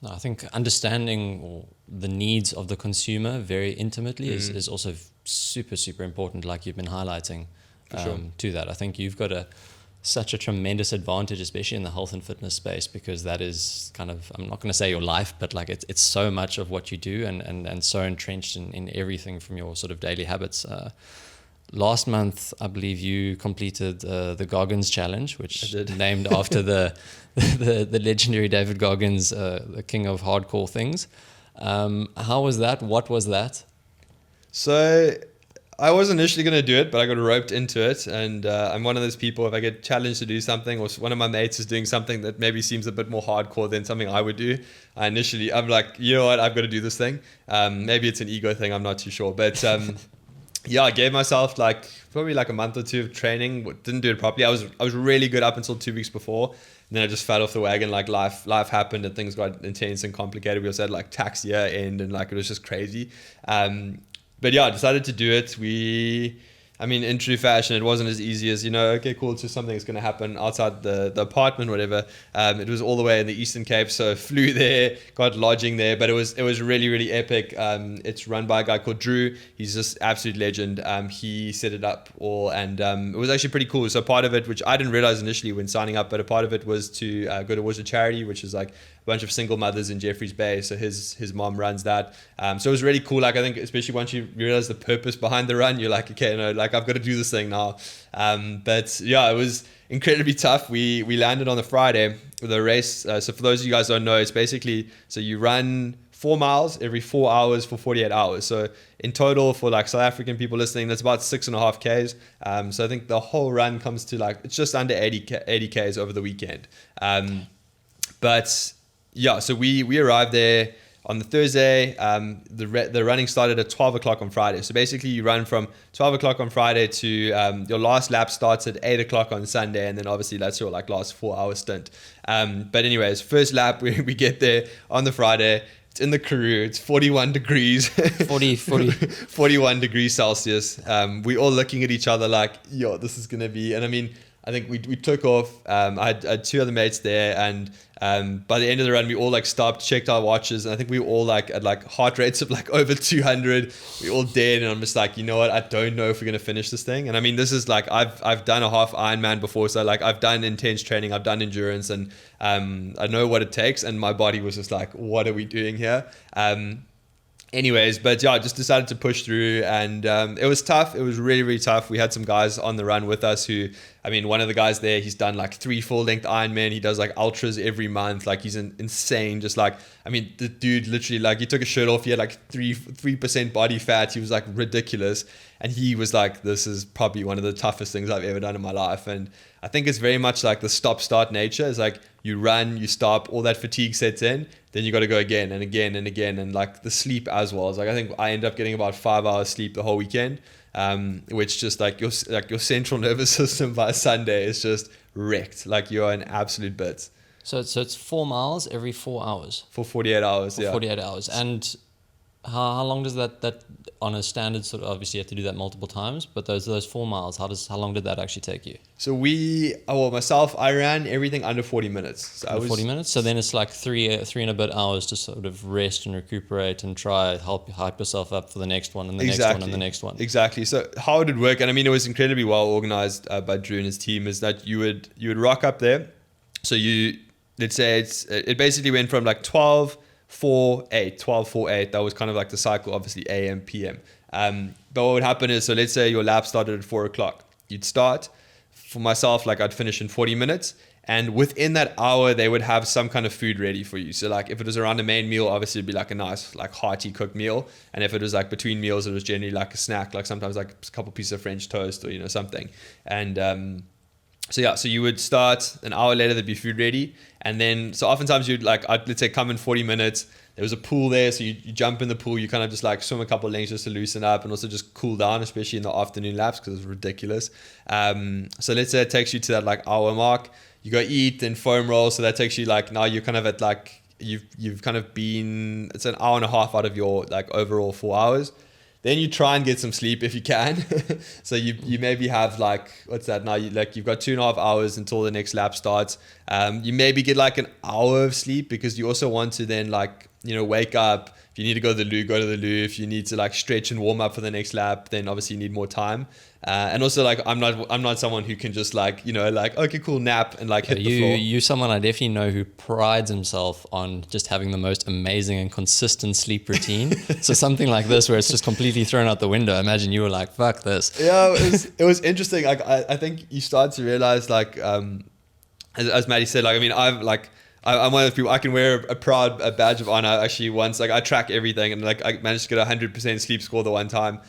No, I think understanding the needs of the consumer very intimately is also super, super important, like you've been highlighting to that. I think you've got such a tremendous advantage, especially in the health and fitness space, because that is kind of, I'm not going to say your life, but like it's so much of what you do and so entrenched in everything from your sort of daily habits. Last month, I believe you completed the Goggins challenge, which named after the legendary David Goggins, the king of hardcore things. How was that? What was that? So I was initially going to do it, but I got roped into it. And I'm one of those people, if I get challenged to do something, or one of my mates is doing something that maybe seems a bit more hardcore than something I would do, I'm like, you know what, I've got to do this thing. Maybe it's an ego thing, I'm not too sure. But yeah, I gave myself probably a month or two of training. Didn't do it properly. I was really good up until 2 weeks before. And then I just fell off the wagon. Life happened and things got intense and complicated. We also had tax year end and it was just crazy. But yeah, I decided to do it. In true fashion, it wasn't as easy as, okay, cool, it's just something that's going to happen outside the apartment, whatever. It was all the way in the Eastern Cape, so flew there, got lodging there, but it was really, really epic. It's run by a guy called Drew. He's just absolute legend. He set it up all, and it was actually pretty cool. So part of it, which I didn't realize initially when signing up, but a part of it was to go towards a charity, which is a bunch of single mothers in Jeffreys Bay. So his mom runs that. So it was really cool. I think especially once you realize the purpose behind the run, you're like, okay, I've got to do this thing now. But yeah, it was incredibly tough. We landed on the Friday with a race. So for those of you guys who don't know, it's basically, so you run 4 miles every 4 hours for 48 hours. So in total, for South African people listening, that's about 6.5 Ks. So I think the whole run comes to it's just under 80 Ks over the weekend. But yeah, so we arrived there on the Thursday. The running started at 12 o'clock on Friday. So basically you run from 12 o'clock on Friday to your last lap starts at 8 o'clock on Sunday. And then obviously that's your last 4 hour stint. But anyways, first lap, we get there on the Friday. It's in the Karoo. It's 41 degrees. 41 degrees Celsius. We all looking at each other like, yo, this is going to be... And I think we took off. I had two other mates there, and by the end of the run, we all stopped, checked our watches, and I think we were all at heart rates of over 200. We all dead, and I'm just like, you know what? I don't know if we're gonna finish this thing. And this is I've done a half Ironman before, so I've done intense training, I've done endurance, and I know what it takes. And my body was just like, what are we doing here? Anyways, but yeah, I just decided to push through, and it was tough. It was really, really tough. We had some guys on the run with us who, one of the guys there, he's done 3 full-length Ironman. He does ultras every month. He's insane. Just the dude literally, he took his shirt off. He had 3% body fat. He was ridiculous. And he was this is probably one of the toughest things I've ever done in my life. And I think it's very much the stop-start nature. It's you run, you stop, all that fatigue sets in, then you got to go again and again and again. And the sleep as well. It's I think I end up getting about 5 hours sleep the whole weekend, which just your central nervous system by Sunday is just wrecked. You're in absolute bits. So it's 4 miles every 4 hours. For 48 hours, yeah. 48 hours. And how long does that on a standard sort of, obviously you have to do that multiple times, but those 4 miles, how long did that actually take you? So myself, I ran everything under 40 minutes. So 40 minutes. So then it's three and a bit hours to sort of rest and recuperate and try hype yourself up for the next one and the next one and the next one. Exactly. So how it would work, and it was incredibly well organized by Drew and his team, is that you would rock up there. So let's say it basically went from 12, 4, 8, 12, 4, 8. That was kind of the cycle, obviously AM, PM. But what would happen is, so let's say your lap started at 4 o'clock. You'd start. For myself, I'd finish in 40 minutes. And within that hour, they would have some kind of food ready for you. So if it was around the main meal, obviously it'd be a nice, hearty cooked meal. And if it was between meals, it was generally a snack, sometimes a couple pieces of French toast or, something. And, so you would start an hour later, there'd be food ready. And then, so oftentimes you'd let's say come in 40 minutes. There was a pool there. So you jump in the pool, you kind of just swim a couple of lanes just to loosen up and also just cool down, especially in the afternoon laps because it's ridiculous. So let's say it takes you to that hour mark. You go eat and foam roll. So that takes you now you're kind of at you've kind of been, it's an hour and a half out of your overall 4 hours. Then you try and get some sleep if you can. So you maybe have like, what's that now? You've got 2.5 hours until the next lap starts. You maybe get like an hour of sleep, because you also want to then like, wake up. If you need to go to the loo, go to the loo. If you need to like stretch and warm up for the next lap, then obviously you need more time. And also like I'm not someone who can just like, like, okay, cool, nap and like hit the floor. You're someone I definitely know who prides himself on just having the most amazing and consistent sleep routine. So something like this where it's just completely thrown out the window. Imagine you were like, fuck this. Yeah, it was interesting. Like I think you start to realize like, as Maddie said, like, I mean, I'm one of those people. I can wear a proud badge of honor. Actually, once like I track everything, and like I managed to get 100% sleep score the one time.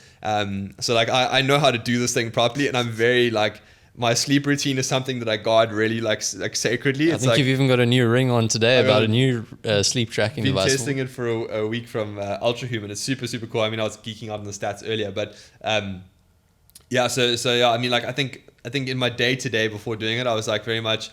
So like I know how to do this thing properly, and I'm very like, my sleep routine is something that I guard really like sacredly. I think like, you've even got a new ring on today about a new sleep tracking device. Been testing it for a week from Ultrahuman. It's super super cool. I mean, I was geeking out on the stats earlier, but yeah. So yeah. I mean, like I think in my day to day before doing it, I was like very much,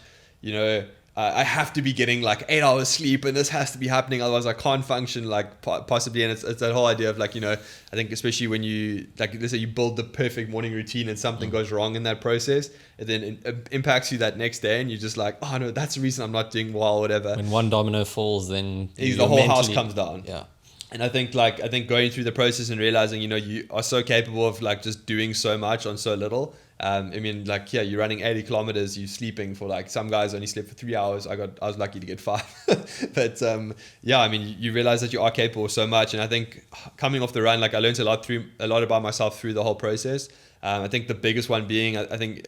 I have to be getting like 8 hours sleep, and this has to be happening, otherwise I can't function like possibly. And it's that whole idea of like, I think especially when you like, let's say you build the perfect morning routine and something goes wrong in that process, it then impacts you that next day, and you're just like, oh no, that's the reason I'm not doing well, whatever. When one domino falls, then the whole house comes down. Yeah. And I think going through the process and realizing, you are so capable of like just doing so much on so little. I mean, like, yeah, you're running 80 kilometers, you're sleeping for like, some guys only sleep for 3 hours. I was lucky to get 5. But yeah, I mean, you realize that you are capable of so much. And I think coming off the run, like I learned a lot about myself through the whole process. I think the biggest one being, I think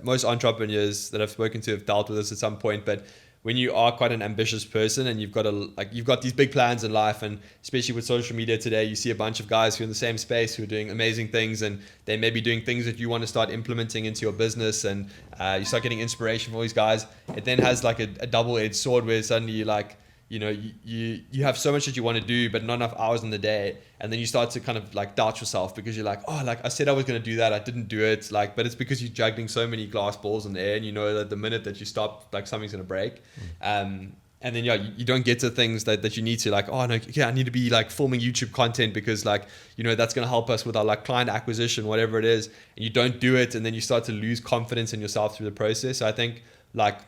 most entrepreneurs that I've spoken to have dealt with this at some point, but when you are quite an ambitious person and you've got these big plans in life, and especially with social media today, you see a bunch of guys who are in the same space who are doing amazing things, and they may be doing things that you want to start implementing into your business, and you start getting inspiration from all these guys. It then has like a double-edged sword where suddenly you like, you have so much that you want to do, but not enough hours in the day. And then you start to kind of like doubt yourself, because you're like, oh, like I said I was going to do that, I didn't do it. Like, but it's because you're juggling so many glass balls in the air, and you know that the minute that you stop, like something's going to break. And then, yeah, you don't get to things that you need to, like, oh no, yeah, I need to be like filming YouTube content because like, that's going to help us with our like client acquisition, whatever it is. And you don't do it. And then you start to lose confidence in yourself through the process. So I think like,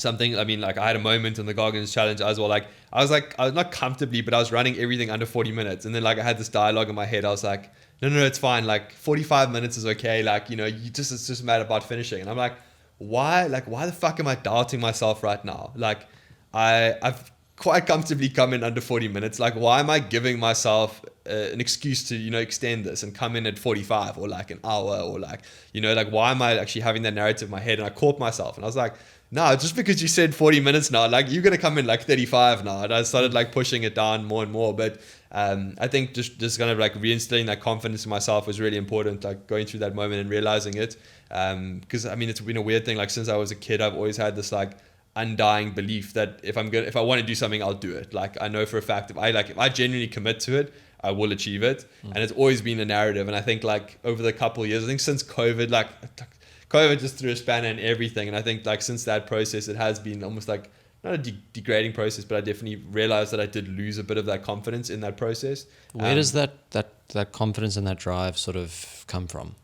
I mean, like I had a moment in the Goggins challenge as well. Like I was not comfortably, but I was running everything under 40 minutes. And then like I had this dialogue in my head. I was like, no, it's fine. Like 45 minutes is okay. Like, it's just mad about finishing. And I'm like, why the fuck am I doubting myself right now? Like I've quite comfortably come in under 40 minutes. Like, why am I giving myself an excuse to, extend this and come in at 45 or like an hour or like, like why am I actually having that narrative in my head? And I caught myself and I was like, no, just because you said 40 minutes now, like you're going to come in like 35 now. And I started like pushing it down more and more. But I think just kind of like reinstilling that confidence in myself was really important, like going through that moment and realizing it. Because I mean, it's been a weird thing. Like since I was a kid, I've always had this like undying belief that if I want to do something, I'll do it. Like I know for a fact if I genuinely commit to it, I will achieve it. And it's always been a narrative. And I think like over the couple of years, I think since COVID just threw a spanner in everything. And I think like since that process, it has been almost like not a degrading process, but I definitely realized that I did lose a bit of that confidence in that process. Where does that confidence and that drive sort of come from?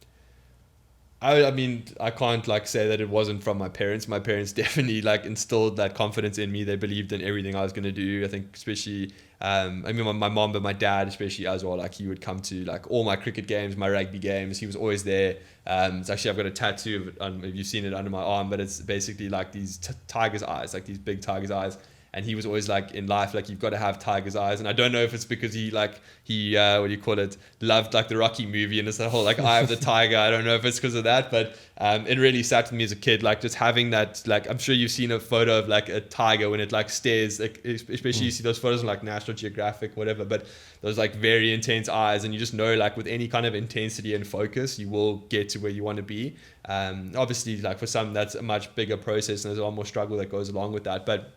I mean, I can't like say that it wasn't from my parents. My parents definitely like instilled that confidence in me. They believed in everything I was going to do. I think especially, I mean, my mom, but my dad especially as well. Like he would come to like all my cricket games, my rugby games. He was always there. It's actually, I've got a tattoo of it if you've seen it under my arm, but it's basically like these tiger's eyes, like these big tiger's eyes. And he was always like in life, like you've got to have tiger's eyes. And I don't know if it's because he what do you call it, loved like the Rocky movie and it's that whole like eye of the tiger. I don't know if it's because of that, but it really sat with me as a kid, like just having that, like I'm sure you've seen a photo of like a tiger when it like stares, like especially you see those photos on like National Geographic, whatever, but those like very intense eyes, and you just know like with any kind of intensity and focus, you will get to where you want to be. Obviously like for some that's a much bigger process and there's a lot more struggle that goes along with that, but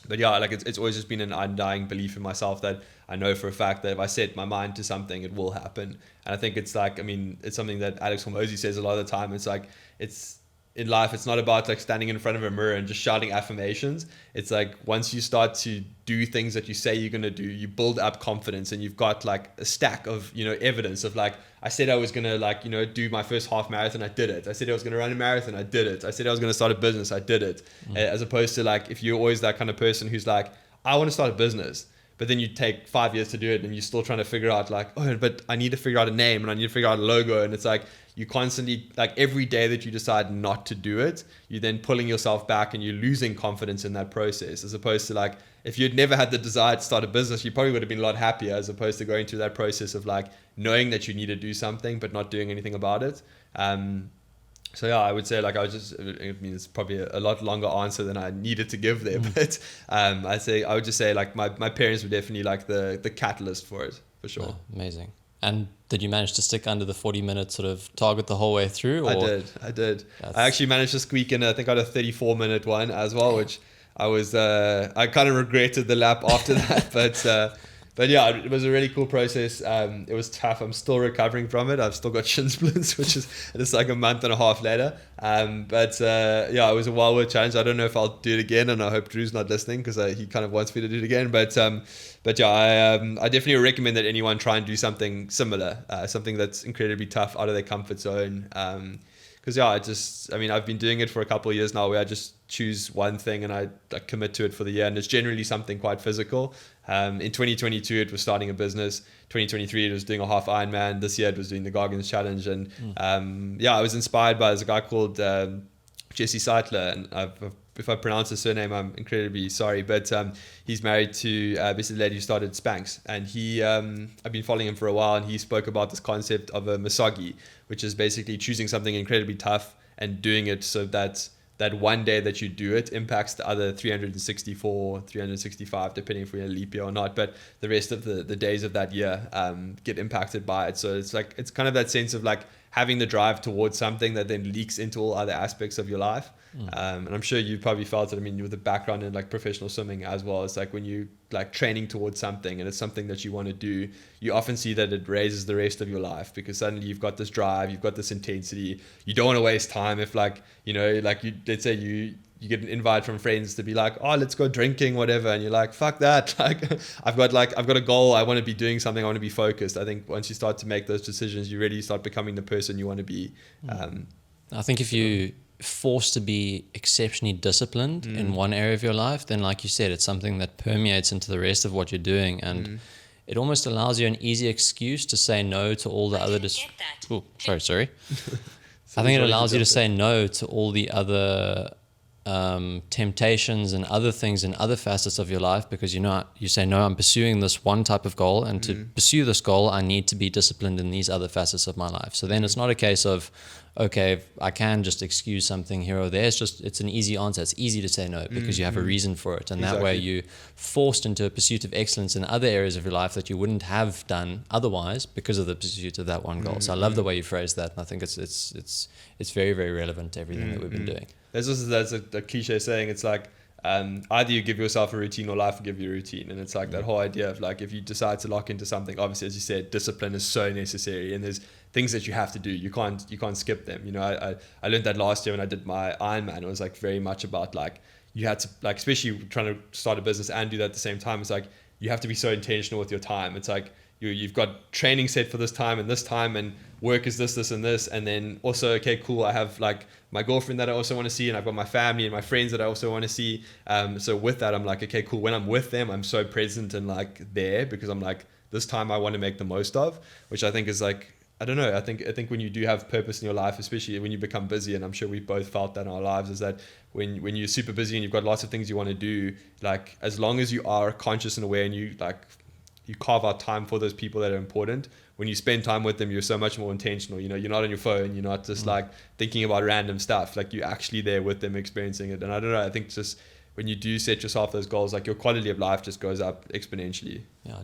yeah, like it's always just been an undying belief in myself that I know for a fact that if I set my mind to something, it will happen. And I think it's like, I mean, it's something that Alex Hormozy says a lot of the time. It's like, it's in life, it's not about like standing in front of a mirror and just shouting affirmations. It's like once you start to do things that you say you're going to do, you build up confidence, and you've got like a stack of, you know, evidence of like, I said I was going to like, you know, do my first half marathon. I did it. I said I was going to run a marathon. I did it. I said I was going to start a business. I did it. As opposed to like, if you're always that kind of person who's like, I want to start a business, but then you take 5 years to do it and you're still trying to figure out like, oh, but I need to figure out a name and I need to figure out a logo. And it's like, you constantly, like every day that you decide not to do it, you're then pulling yourself back and you're losing confidence in that process. As opposed to like, if you'd never had the desire to start a business, you probably would have been a lot happier, as opposed to going through that process of like knowing that you need to do something, but not doing anything about it. So yeah, I would say like I mean, it's probably a lot longer answer than I needed to give there, but I would just say like my parents were definitely like the catalyst for it, for sure. Oh, amazing. And did you manage to stick under the 40-minute sort of target the whole way through? Or? I did. I actually managed to squeak in, I think I had a 34-minute one as well, which I was, I kind of regretted the lap after that, but yeah, it was a really cool process. It was tough. I'm still recovering from it. I've still got shin splints, which is just like a month and a half later. But yeah, it was a well worth challenge. I don't know if I'll do it again, and I hope Drew's not listening because he kind of wants me to do it again. But yeah, I definitely recommend that anyone try and do something similar, something that's incredibly tough, out of their comfort zone. Because yeah, I've been doing it for a couple of years now, where I just choose one thing and I commit to it for the year, and it's generally something quite physical. In 2022, it was starting a business. 2023, it was doing a half Ironman. This year, it was doing the Goggins challenge. And yeah, I was inspired by, there's a guy called Jesse Seitler, and if I pronounce his surname, I'm incredibly sorry, but he's married to basically the lady who started Spanx, and I've been following him for a while, and he spoke about this concept of a misagi, which is basically choosing something incredibly tough and doing it so that one day that you do it impacts the other 364, 365, depending if we're in a leap year or not, but the rest of the days of that year get impacted by it. So it's kind of that sense of like having the drive towards something that then leaks into all other aspects of your life. And I'm sure you probably felt it. I mean, with a background in like professional swimming as well, it's like when you like training towards something and it's something that you want to do, you often see that it raises the rest of your life, because suddenly you've got this drive, you've got this intensity. You don't want to waste time. If like, you know, like let's say you get an invite from friends to be like, oh, let's go drinking, whatever, and you're like, fuck that. Like I've got a goal. I want to be doing something. I want to be focused. I think once you start to make those decisions, you really start becoming the person you want to be. I think if you forced to be exceptionally disciplined in one area of your life, then like you said, it's something that permeates into the rest of what you're doing, and it almost allows you an easy excuse to say no to all the other sorry. I think it allows you to say no to all the other temptations and other things and other facets of your life, because you say, no, I'm pursuing this one type of goal, and to pursue this goal I need to be disciplined in these other facets of my life. So then it's not a case of, okay, I can just excuse something here or there. It's an easy answer. It's easy to say no because you have a reason for it, and that way you're forced into a pursuit of excellence in other areas of your life that you wouldn't have done otherwise because of the pursuit of that one goal. So I love the way you phrase that, and I think it's very, very relevant to everything that we've been doing. There's a cliche saying. It's like either you give yourself a routine or life will give you a routine, and it's like that whole idea of like, if you decide to lock into something, obviously, as you said, discipline is so necessary, and there's things that you have to do. You can't skip them. You know, I learned that last year when I did my Ironman. It was like very much about like, you had to, like, especially trying to start a business and do that at the same time. It's like you have to be so intentional with your time. It's like you've got training set for this time, and work is this and this, and then also, okay, cool, I have like my girlfriend that I also want to see, and I've got my family and my friends that I also want to see. So with that, I'm like, okay, cool, when I'm with them, I'm so present and like there, because I'm like, this time I want to make the most of, which I think is like, I don't know, I think when you do have purpose in your life, especially when you become busy, and I'm sure we've both felt that in our lives, is that when you're super busy and you've got lots of things you want to do, like as long as you are conscious and aware, and you carve out time for those people that are important, when you spend time with them, you're so much more intentional. You know, you're not on your phone, you're not just like thinking about random stuff, like you're actually there with them, experiencing it. And I don't know, I think just when you do set yourself those goals, like your quality of life just goes up exponentially. Yeah,